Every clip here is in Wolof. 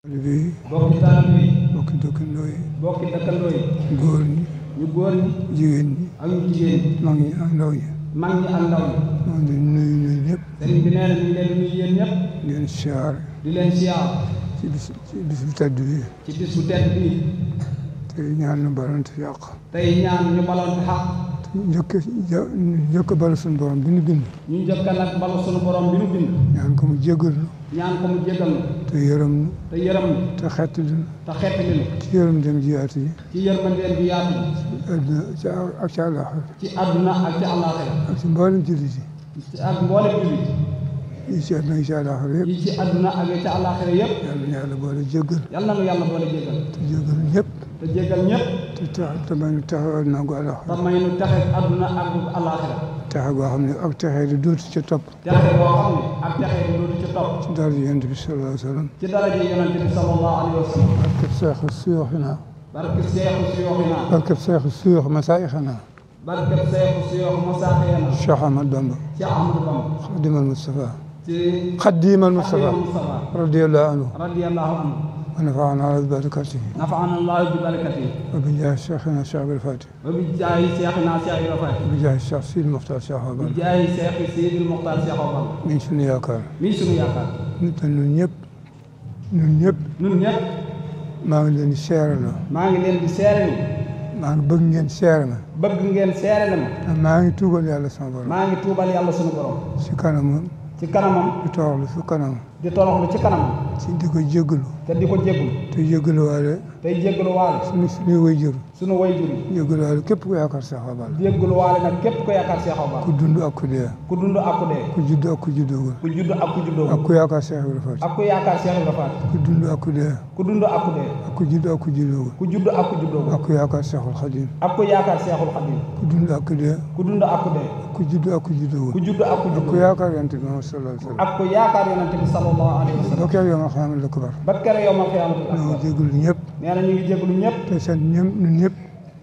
bokki taalibe yi bokki dëkkandoo yi bokki dëkkandoo yi góor ñi ñu góor ñi jigéen ñi ak ñu jigéen ñi mag ñi ak ndaw ñi mag ñi ak ndaw ñi maa ngi leen nuyu ñun ñëpp sëriñ bi nee na ñu ngi leen di nuyu yéen ñëpp di leen siyaare di leen siyaar ci bis bu tedd bi ci bis bu tedd bii tey ñaan nu balante yàq tey ñaan ñu balante xaq njëkk balu suñu borom bi nu bind ñu njëkk nag balu suñu borom bi nu bind ñaan ko mu jégal nu ñaan ko mu jégal nu te yërëm nu te yërëm nu te xettali nu te xettali nu ci yërëm dem jiyaatu yi ci yërmandeem bi yaatu adduna ak ci àllaaxira ci àdduna ak ci àllaaxira ak ci mboolem jullit yi ci ak mboolem jullit yi ci àdduna ak ci àllaaxira yëpp yi ci àdduna ak ci àllaaxira yëpp yàlla na yàlla boole jégal yàlla na yàlla boole jégal te jégal ñëpp te jégal ñëpp te may nu taxawal nangu àllaaxira te may nu taxe àdduna ak àllaaxira texe goo xam ne ak texe di dootu ca topp texe boo xam ne ak texe di dootu ca topp ci daraja yonent bi sallallahu alayhi wa sallam ci daraja yonent bi sallallahu alayhi wa sallam barkeb seexu suyuuxinaa barke seexu suyuuxinaa barkeb seexu suyuux masaayixinaa barke seexu suyuux masaaxinaa Cheikh Ahmad Bamba Cheikh Ahmadou Bamba xadimal Mustafa ci xadimal Mustafa radiyallahu anhu radiyallahu anhu wa nafaanaa bi barakatihi nafaana allahu bi barakatihi wa bi jaahi Cheikhina Cheikh Ibrahima Fati wa bi jaahi Cheikhina Cheikh Ibrahima Fati wa bi jaahi Cheikh Sidi Mokhtar Cheikh Awa Balla bi jaahi Cheikh Sidi Mokhtar Cheikh Awa Balla mi sunu yaakaar mi sunu yaakaar ñun ñëpp maa ngi leen di seeraloo maa ngi leen di seere ni maa ngi bëgg ngeen seere ma bëgg ngeen seere la ma maa ngi tuubal yàlla sama borom maa ngi tuubal yàlla sunu borom ci kanamam ci kanamam di toroxlu fi kanamam di toroxlu ci kanamam ci di ko jéggalu te di ko jéggul te jéggaluwaale tey jéggulu waale suñu waajur sunu waajur yi jéggaluwaale képp ku yaakaar Cheikh Awa Balla jéggulu waale nag képp ko yaakaar Cheikh Awa Balla ku dund ak ku dee ku dund ak ku dee ku judd ak ku juddoogul ku judd ak ku juddoo ak ku yaakaar Cheikh Ibrahima Fati ak ku yaakaar Cheikh Ibrahima Fati ku dund ak ku dee ku dund ak ku dee ak ku judd ak ku juddoogul ku judd ak ku juddoo ak ku yaakaar Cheikhul Khadim ak ku yaakaar Cheikhul Khadim ku dund ak ku dee ku dund ak ku dee ku judd ak ku juddoogul ku judd ak ku ak ku juddoo yaakaar Yonent bi Muhammad sallallahu alayhi wa sallam ak ku yaakaar Yonent bi sallallahu alayhi wa sallam ba keroog yomal xiyaamatul akbar ba kere yow ma xiyaamatul ñoo akbar jégalu ñëpp nee na ñu ngi jégalu ñëpp te sant ñun ñëpp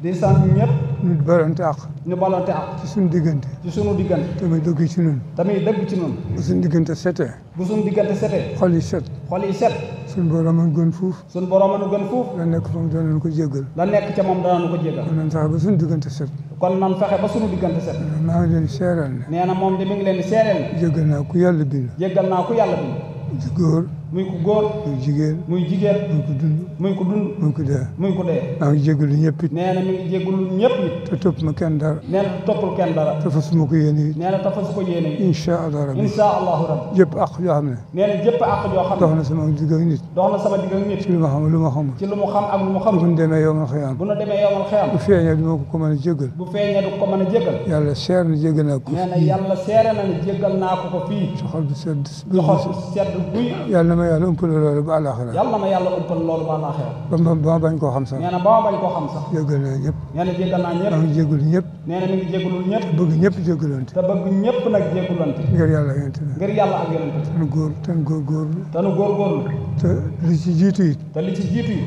di sant ñëpp ñu balante ak ñu balante ak ci suñu diggante ci sunu diggante te muy dëgg ci ñun tamit dëgg ci noonu bu suñu diggante setee bu sunu diggante setee xol yi set xol yi set suñu borom a gën fuuf sunu borom nu gën fuuf la nekk fa mu danañ ko jéggal la nekk ca moom danañu ko jégal kon nañ tax ba suñu diggante set kon nan fexe ba sunu diggante set maa ngi leen seeral ne nee na moom de mi ngi leen di seereel ne jéggal naa ku yàlla bind jéggal naa ku yàlla bind ci góor muy ku góor muy jigéen muy jigéen muy ko dund muy ku dund muy ko dee muy ku dee maa ngi jéggalu ñëpp it nee na mi ngi jégalu ñëpp it te topp ma kenn dara nee na toppul kenn dara te fasuma ko yéene it nee na tafa su ko yéene yi incha allah rabbi insha allahu rabbi yëpp ak yoo xam ne nee na jëpp àq joo xam dox ne na sama digg ak nit dox na sama digg ak nit ci lu ma xam lu ma xamul ci lu mu xam ak lu mu bu xamul ñu demee yow ma xëyam bu nu demee yowmal xiyam bu feeñee du ma ko mën a jéggal bu feeñee du ko mën a jéggal yàlla seer na jéggal naa ko nee na yàlla seere na ne jéggal naa ko ko fii ci xol bu sedd loxo bu sedd guy yàlla na ma yàlla ëmpale loolu ba àllaaxira yàlla na ma yàlla umpal loolu ba laaxira ba ma bañ koo xam sax nee na ba ma bañ koo xam sax jéggal naa ñëpp nee na jéggal naa maa ñëpp ngi jéggalu ñëpp nee na mi ngi jégalul ñëpp bëgg ñëpp jéggalante te bëgg ñëpp nag jégalante ngir yàlla yonent bi ngir yàlla ak yonent bi ten góorgóorlu te nu góorgóorlu te li ci jiitu it te li ci jiitu yi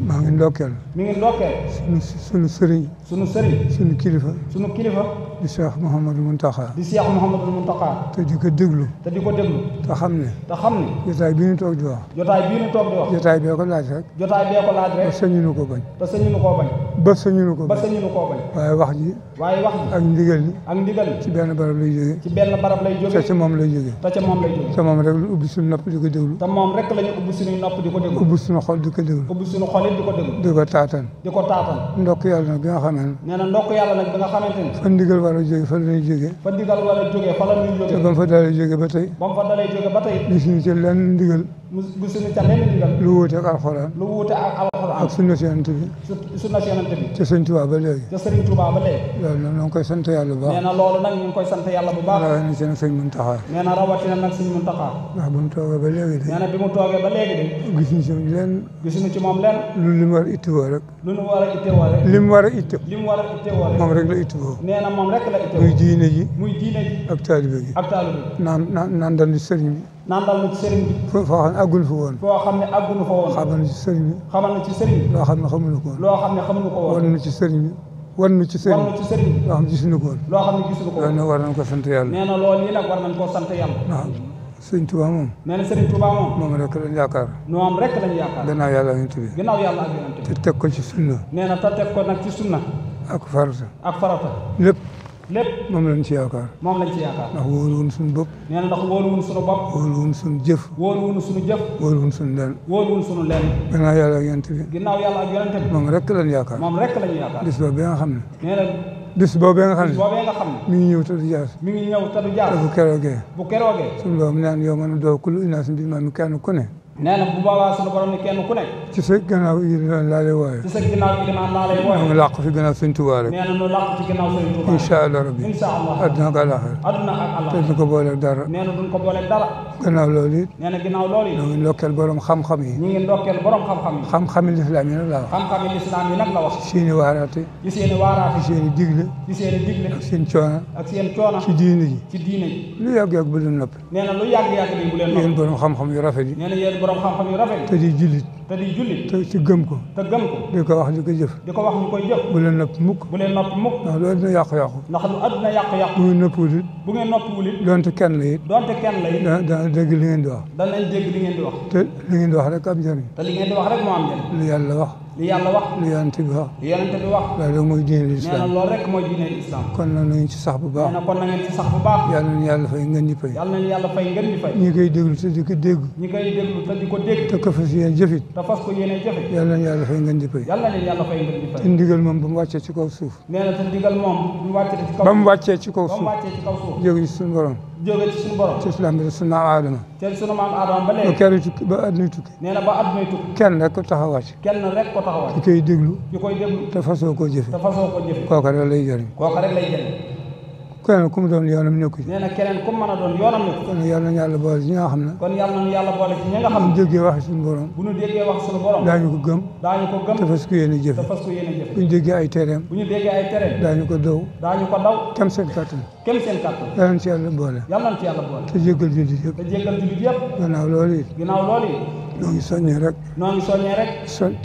maa ngi ndokkeel mi ngi ndokkeel sunu sëriñ sunu sëriñ sunu kilifa sunu kilifa di Cheikh Mouhamadou Mountakha di Cheikh Mouhamadou Mountakha te di ko déglu te di ko déglu te xam ne te xam ni jotaay bi ñu toog di wax jotaay bii nu toog di wax jotaay bee ko laaj rek jotaay bee ko laaj ba rek sañu nu ko bañ te sañu nu koo bañ ba sañu nu ko ba bañ sañu nu koo bañ waaye wax ji waaye wax ji ak ndigal li ak ndigal ci benn barab lay jógee ci benn barab lay te jóge ci moom lay jógee te ca moom lay jóge te moom rek lu ubbi suñu nopp di ko déglu te moom rek la ñu ubbi suñuy nopp di ko déglu ubbi suñu xol di ko déglu ubbi suñu xol it di ko déglu di ko taatan di ko taatan ndokk yàlla nag bi nga xamee ne nee na ndokk yàlla nag bi nga xamante ni fa ndigal war a jóge fa lay jógee fa ndigal war a jógee fa la ñuy te jóge ba mu fa dalee jóge ba tey ba mu fa dalee jóge ba tey gisuñu ci lenn ndigal gisuñu ca lenn ndigal lu wuute ak alxuraan lu wuute ak alxuraan ak sunna yonent bi su nationalité bi ci Sëñ Tuubaa ba léegi ca Serigne Touba ba léegi loolu nag ñoo ngi koy sant yàlla bu nee baax na loolu nag ñu ngi koy sant yàlla bu baax rawee na ci nag Sëñ Muntaxa nee na rawatina nag Serigne Mountakha ndax bu mu toogee ba léegi nee na bi mu toogee ba léegi de gisuñu ci lenn gisuñu ci moom lenn lu li mu war a ittewoo rek lu nu war a ittewoo rek li mu war a itte li mu war a ittewoo rek moom rek la ittewoo nee na moom rek la muy ittewoo diine ji muy diine ji ak taalibe gi ak taalu bi naan dal ci sëriñ bi naan dal na ci sëriñ bi foo xam ne àggul fa woon foo xam ne àggunu fa woon xamal na ci sëriñ bi xamal na ci sëriñ bi loo xam ne xamuñu ko woon loo xam ne xamuñu ko woon wan na ci sëriñ bi wan na ci sëriñ war na ci sëriñ bi loo xam ne gisuñu ko woon loo xam ne gisuñu ko loolu woon nag war nañ ko sant yàlla nee na loolu yi nag war nañ koo sant yàlla waaw sëñ Tuubaa moom. nee na Serigne Touba moom. moom rek lañ yaakaar. moom rek lañu yaakaar. gannaaw yàlla ak yonent bi. gannaaw yàlla ak yonent bi. te teg ko ci sunna. nee na te teg ko nag ci sunna. ak farata. ak farata. lépp. lépp. moom lañ ci yaakaar. moom lañ ci yaakaar. ndax wóoluwun suñu bopp. nee na ndax wóoluwun suñu bopp. wóoluwun suñu jëf. wóoluwun suñu jëf. wóoluwun suñu lenn. wóoluwun suñu lenn. gannaaw yàlla ak yonent bi. gannaaw yàlla ak yonent bi. moom rek lañ yaakaar. moom rek lañu yaakaar. bis boobu nga xam ne. nee na bis boobu nga xam ne. boobee nga xam ne. mi ngi ñëw te du jaar. mi ngi ñëw te du jaar. te bu keroogee. bu keroogee. suñu borom naan yow mën a doo kullu unaasin bi imaamihim kenn ku ne. nee na bu boobaa suñu borom ni kenn ku nekk. ci sa gannaaw yi laa lay wooye. ci sa ginnaaw ilimaan laa lay wooye. mu làq fi gannaaw sëñ Tuubaa rek. nee na nu làq ci ginnaaw Sëriñ Tuubaa. incha allah rabbi. incha allah adduna ak àllaaxira. adduna ak te àllaaxira. du ko booleeg dara. nee na duñ ko booleeg dara. gannaaw loolu it. nee na ginnaaw loolu yi. ñoo ngi ndokkeel borom xam-xam yi. ñu ngi ndokkeel borom xam-xam yi. xam-xami lislaam yi nag laa wax. xam-xami lislaam yi nag la wax. seeni waaraate. ci seen i waaraate. ci seeni digle. ci seen i digle. ak seen coono. ak seen coono. ci diine ji. ci diine ji. lu yàgg-yàgg bu leen noppi. nee na lu yàgg-yàgg di bu leen yéen noppi. borom xam-xam yu rafet yi. nee na yéen borom xam-xam yu rafet. te di jullit. te di jullit. te ci gëm ko. te gëm ko. di ko wax di ko jëf. di ko wax ñu koy jëf. bu leen noppi mukk. bu leen noppi mukk. ndax loolu dina yàqu-yàqu. ndax lu adduna yàqu-yàqu. bu ngeen noppiwul it. bu ngeen noppiwul it. donte kenn la it. donte kenn la it. dana dégg li ngeen di wax. danañ dégg li ngeen di wax. te li ngeen di wax rek am njëriñ. te li ngeen di wax rek moo am njëriñ. lu yàlla wax. li yàlla wax. lu yonent bi wax. li yonent bi wax. loolu rek mooy diine nee na lislaam. loolu rek mooy diine islam. kon nag nañu ci sax bu baax. nee na kon na ngeen ci sax bu baax. yàlla na yàlla fay ngeen di fay. yàlla nañu yàlla fay ngeen di fay. ñi koy déglu te di ko dégg. ñi koy déglu te di ko dégg. te ko fas yéen jëfit. te fas ko yéene jëfe. yàlla na yàlla fay ngeen di fay. yàlla nañu yàlla fay ngeen di te fay. ndigal moom ba mu wàccee ci kaw suuf. nee na te ndigal moom bu mu wàccee ci kaw. ba mu wàccee ci kaw ba mu suuf. wàccee ci kaw suuf. jóge ci suñu borom. jóge ci suñu borom. ci islam bi sunu maam Aadama. te sunu maam Aadama ba ba léegi. keroog tukki ba àdduna tukki. nee na ba addunay tukki. kenn rek ko tax a wàcc. kenn rek ko taxawal. ki koy déglu. ki koy déglu. te fasoo koo jëfe. te fasoo ko jëfe. kooka rek lay jëriñ. kooka rek lay jëriñ. kenn ku mu doon yoonam nekku ci. nee na keneen ku mën a doon yoonam ne. kon yàlla na yàlla boole ci ñi nga xam ne. kon yàlla nañu yàlla boole ci ñi nga xam bu ñu ne. déggee waxi suñu borom. bu ñu déggee wax suñu borom. daañu ko gëm. daañu ko gëm. te fas ko yéene te jëfe. fas ko yéene jëfe. bu ñu déggee ay tereem. bu ñu déggee ay tere. daañu ko daw. daañu ko daw. kem seen kàttan. kem seen kàttan. yàlla na ci yàlla boole. yàlla nañ ci yàlla boole. te jéggal jullit yëpp. te jéggal jullit yëpp. gannaaw loolu it. ginnaaw loolu yi. ñoo ngi soññee rek. noo ngi soññee rek.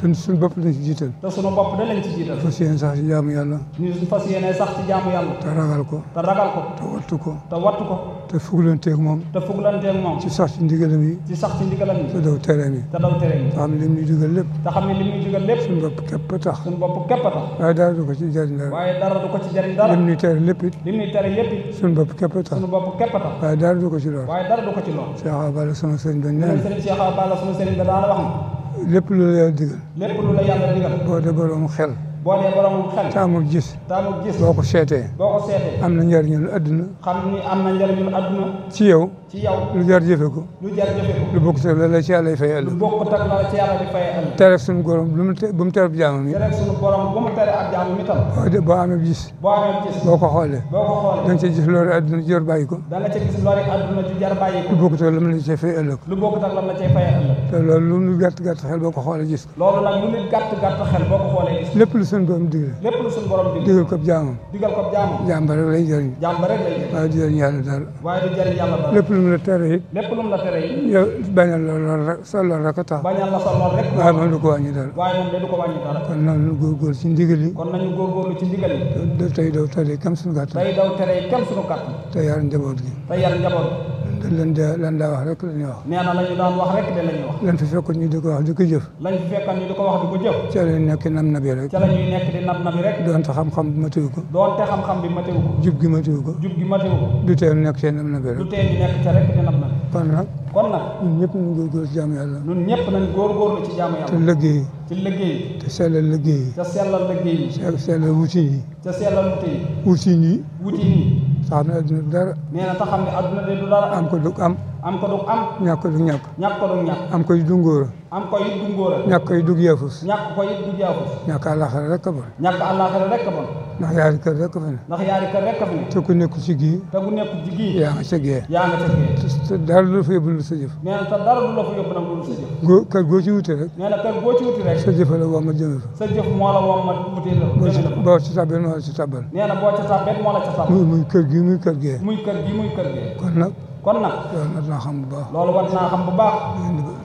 te suñu bopp lañ ci jiital. te sunu bopp da lañ ci jiital. fas yéene sax ci jaamu yàlla. ñu fas yéene sax ci jaamu yàlla. te ragal ko. te ragal ko. te wattu ko. te wattu ko. te fuglanteeg moom. te fuglanteeg moom. ci sax ci ndigalam yi. ci sax ci ndigalam yi. te daw tereem yi. te daw tere yi. te xam ne lim ñu digal lépp. te xam ne li muy digal lépp. suñu bopp képp a tax. suñu bopp képp a tax. waaye dara du ko ci jëriñ dara. waaye dara du ko ci jëriñ dara. lim ñu tere lépp it. li muy tere yépp it. suñu bopp képp a tax. suñu bopp képp a tax. waaye dara du ko ci lool. waaye dara du ko ci lool. Cheikh Awa Balla sama sëriñ ba ñu nee ne na Serigne Cheikh Awa Balla sunu sëriñ ba daana wax ne. lépp lu la yàlla digal. lépp lu la yàlla digal. boo dee borom xel. boo dee borom xel. te amul gis. te amul gis. boo ko seetee. boo ko seetee. am na njëriñul adduna. xam ni am na njëriñul adduna. ci yow. ci yow. lu jar jëfe ko. lu jar jëfe ko. lu bokk te la la ci yàlla fay lu ëllëg. bokk tak la ci yàlla di fay ëllëg. tere suñu borom bu mu tere jaamam yi. te rek sunu borom bu mu tere ab jaamu mi tam. boo amee gis. boo amee gis. boo ko xoolee. boo ko xoolee. da nga cee gis loolu adduna jor bàyyi ko. da nga ca gis lori adduna ju jar bàyyi ko. lu bokk te la mu la ci fay ëllëg. lu bokk tak la la cay fay ëllëg. te loolu lu gàtt gàtt xel boo ko xoolee gis ko. loolu nag lu nit gàtt gàtt xel boo ko xoolee gis. lépp lu suñu borom digle. lépp lu sunu borom digal. digal ko jaamam. digal ko jaamu. jàmba rek lay jëriñ. jàmm rek lay jëriñ. waaye du jëriñ yàlla dara. waaye du jëriñ yàlla dara. lépp lu mu la tere it. lépp lu mu la tere yi. yow bañal lool rek sa lool rek a tax. bañal la sa lool rek. waaye moom du ko wàññi dara. waaye moom de du ko wàññi dara. kon noonu góorgóor ci ndigal yi. kon nañu góorgóorlu ci ndigal yi. daf tey daw tere kam suñu gàttan. tey daw tere yi kenn suñu kàttan. te yar njaboot gi. te yar njaboot. lan daa wax rek la ñuy wax. nee na la ñu daan wax rek de la ñuy wax. lan fi fekkoon ñu di ko wax di ko jëf. lañ fi fekkoon ñu di ko wax di ko jëf. ca la nekk nam nabi rek. ca la ñuy nekk di nab nabi rek. doonte xam-xam bi matewu ko. doonte xam-xam bi matewu ko. jub gi matewu ko. jub gi matewu ko. du tee nekk seen nam nabi du rek. tee ñu nekk ca rek di nab nabi. kon nag kon nag ñun ñëpp ñu góorgóor ci jaamu yàlla. ñun ñëpp nañ góorgóorlu ci jaamu te yàlla. liggéey. ci liggéey. te sellal liggéey yi. ca sellal liggéey yi. sellal wutin yi. ca sellal wuti yi. wutin yi. wuti yi. sax na adduna du dara. nee na ta xam ne adduna de du dara. am ko du am. am ko du am. ñàkk ko du ñàkk. ñàkk ko du ñàkk. am ko du ngóora. am ko it du ngóora. ñàkk ko du yaafus. ñàkk ko it du jaafus. ñàkk àllaaxira rek a bon. ñàkk àllaaxira rek a bon. ndax yaari kër rek a fa ne. ndax yaari kër rek a fi ne. te ku nekk ci gii. te bu nekk ci gii. yaa nga ca gee. yaa nga ca gee. te dara lu fa yóbbu lu sa jëf. nee na te dara du la fa yóbbu nag lu sa jëf. kër goo ci wute rek. nee na kër boo ci wuti rek. sa jëfa la woo ma jëme fa. sa jëf moo la woo ma wuti la jëme la fa. boo ci tàbbee moo la ci tàbbal. nee na boo ca tàbbet moo la ca tàbb. muy kër gi muy kër gee. muy kër gi muy kër gee. kon nag kon nag loolu nag naa xam bu baax. loolu war naa xam bu baax.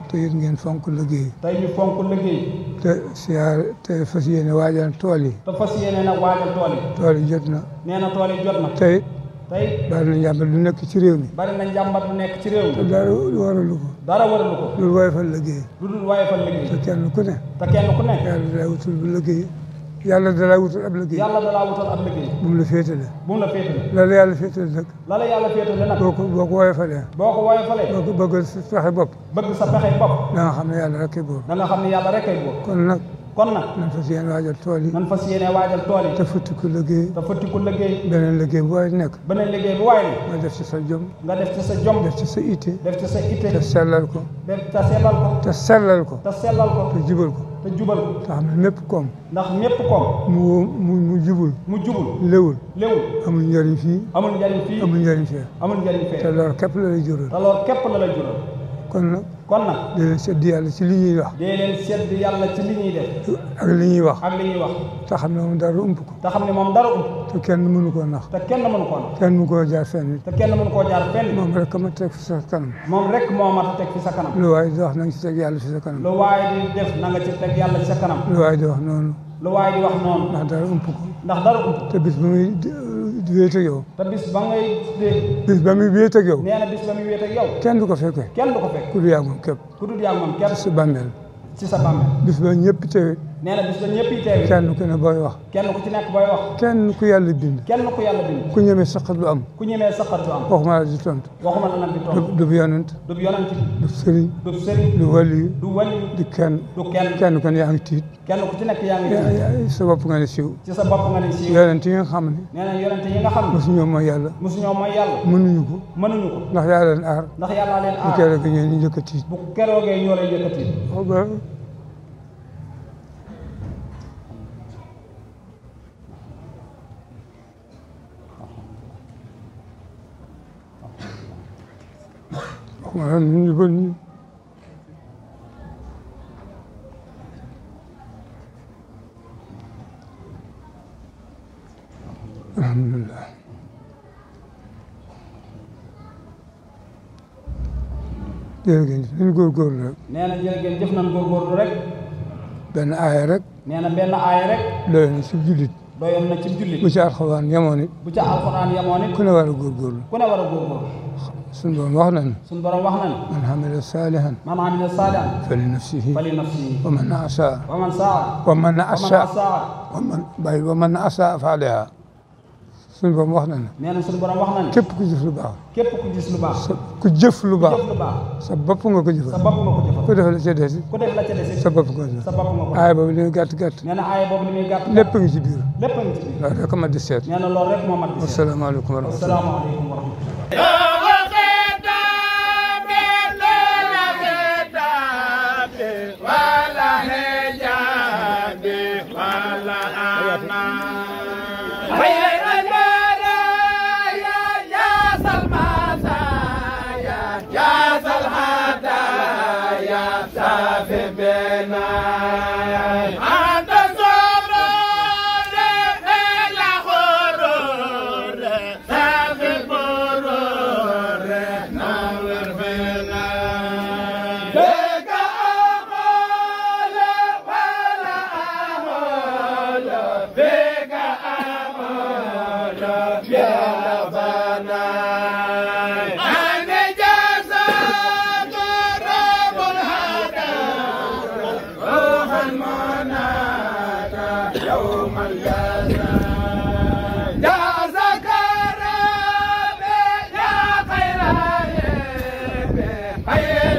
te it ngeen fonk liggéey. tey ñu fonk liggéey. te siyaar te fas yéene waajal tool yi. te fas yéene nag waajal tool yi. tool yi jot na. nee na tool yi jot na. te it tey bari na njàmbat lu nekk ci réew mi bari na njàmbat lu nekk ci réew te mi dara waralu ko dara waralu ko loolu waaye fa liggéey lu dul waaye fan te liggéey kenn ku ne te kenn ku nekk yàlla dalaa wutul bu liggéey yàlla dalaa wutul ab liggéey yàlla dalaa wutal ab liggéey bu mu la féetale bu mu la féetale la yàlla féetale nag la la yàlla féetale nag boo ko woyofalee boo ko woyofalee boo ko bëgg sa fexe bopp bëgg sa pexe bopp da nga xam ne yàlla rek buur da nga xam ne yàlla rek ay buur kon nag kon nag nan fas yéene waajal tool yi nan fas yéene waajal tool yi te futti ko liggéey te fëtti ku liggéey beneen liggéey bu waay nekk beneen liggéey bu waaye ne nga def ci sa jom nga def ci sa jom def ci sa itte def ci sa itte te sellal ko def te sellal ko te sellal ko te sellal ko te jubal ko te jubal ko te xam ne mépp koom ndax ñépp koom mu jubul mu jubul léwul léwul amul njëriñ fii amul njariñ fii amul njëriñ fee amul njariñ te fee loolu képp la lay jural te loolu képp la lay jural kon nag kon nag di leen sedd yàlla ci li ñuy wax dee leen sedd yàlla ci li ñuy def ak li ñuy wax ak li ñuy wax te xam ne moom dara ump ko te xam ne moom dara ump te kenn mënu koo nax te kenn mënu koo nax kenn mënu koo jaar fenn te kenn mënu koo jaar fenn moom rek ma teg fi sa kanam moom rek moo mat a teg fi sa kanam lu waay di wax na nga ci teg yàlla fi sa kanam lu waaye di def na nga ci teg yàlla ci sa kanam lu waay di wax noonu lu waaye di wax noonu ndax dara ump ko ndax dara ump te bis ba muy wéet ak yow te bis ba ngay dee bis ba muy wéet ak yow nee na bis ba muy wéet ak yow kenn du ko fekkee kenn du ko fekk ku du yàgg moom képp ku dul yàgg moom kenn sa bàmmeel ci sa bàmmeel bis ba ñëpp teewee nee na bis ba ñëpp yi teewi kenn ku ne booy wax kenn ku ci nekk booy wax kenn ku yàlla bind kenn ku yàlla bind ku ñemee saqat lu am ku ñemee saqat du am waxuma la di tontu waxuma la nag di toog du yonent du yonent du sëriñ du sëriñ du waliyu du wali du kenn du kenn kenn ku ne yaa ngi tiit kenn ku ci nekk yaa ngi sa bopp nga ne siiw ci sa bopp nga ne siiw yonent yi nga xam ne nee na yonent yi nga xam ne mosu ñoo mooy yàlla mosuñoo mooy yàlla mënuñu ko mënuñu ko ndax yàlla leen aar ndax yàllaa leen bu aar keroog ñëwee ñu njëkk a tiit bu keroogee ñoo lay yëkkati waxuma la ñu bon ñi alhamdulilah jërëjëf nañ góorgóorlu rek nee na jërëjëf jëf nañ góorgóorlu rek benn aaya rek nee na benn aaya rek doy na si jullit doyoon na ci jullit bu ci alxuraan yemoon it bu ca alxuraan yemoon it ku ne war a góorgóorlu ku ne war a góorgóorlu suñu borom wax nañu suñu borom wax na ne man amila saalihan man amila saalihan fali nafsihi fali nafsihi wa man asaa wa man saa wa man wa man asaa asaa wa man asaa fa alayha suñu borom wax nañu nee na suñu borom wax na ne képp ku jëf lu baax képp ku gis lu baax ku jëf lu baax jëf lu baax sa bopp nga ko sa jëfal bopp nga ko jëfal ku def la ca des ku def la ca des sa bopp nga ko sa jëfal bopp nga ko aaya boobu li muy gàtt gàtt nee na aaya boobu li muy gàtt lépp ngi ci biir lépp a ngi ci biir loolu rek ma di seet nee na loolu rek moo mat di seet asalaamaaleykum wa rahmatulah asalaamaaleykum wa rahmatulah Hey,